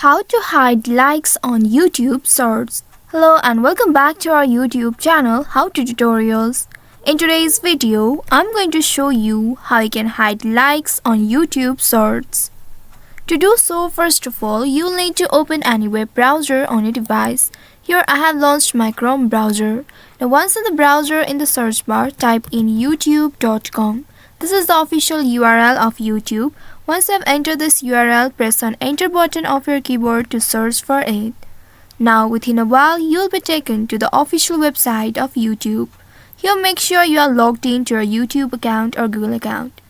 How to hide likes on YouTube Shorts. Hello and welcome back to our YouTube channel How to Tutorials. In today's video, I'm going to show you how you can hide likes on YouTube Shorts. To do so, first of all, you'll need to open any web browser on your device. Here I have launched my Chrome browser. Now once in the browser, in the search bar, type in youtube.com. This is the official URL of YouTube. Once you have entered this URL, press on enter button of your keyboard to search for it. Now within a while, you'll be taken to the official website of YouTube. Here make sure you are logged into your YouTube account or Google account.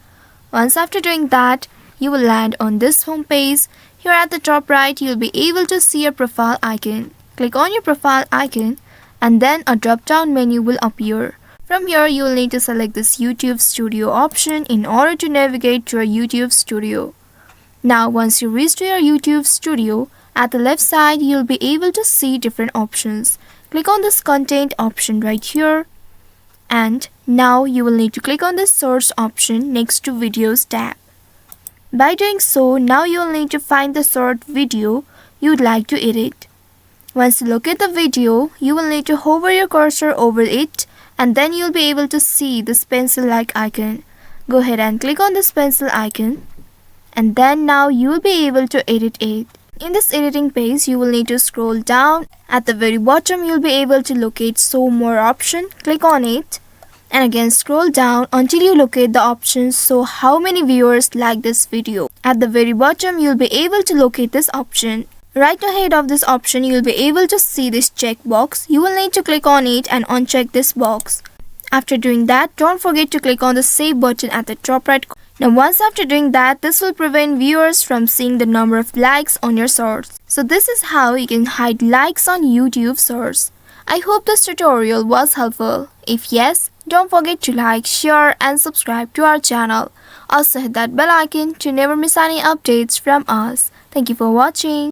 Once after doing that, you will land on this home page. Here at the top right, you'll be able to see a profile icon. Click on your profile icon and then a drop-down menu will appear. From here, you will need to select this YouTube Studio option in order to navigate to your YouTube Studio. Now, once you reach to your YouTube Studio, at the left side, you'll be able to see different options. Click on this content option right here. And now you will need to click on this source option next to videos tab. By doing so, now you will need to find the short video you'd like to edit. Once you locate the video, you will need to hover your cursor over it and then you'll be able to see this pencil-like icon. Go ahead and click on this pencil icon and then now you will be able to edit it. In this editing page, you will need to scroll down. At the very bottom, you'll be able to locate show more option. Click on it and again scroll down until you locate the option show how many viewers like this video. At the very bottom, you'll be able to locate this option. Right ahead of this option, you'll be able to see this checkbox. You will need to click on it and uncheck this box. After doing that, don't forget to click on the save button at the top right corner. Now once after doing that, this will prevent viewers from seeing the number of likes on your shorts. So this is how you can hide likes on YouTube Shorts. I hope this tutorial was helpful. If yes, don't forget to like, share and subscribe to our channel. Also hit that bell icon to never miss any updates from us. Thank you for watching.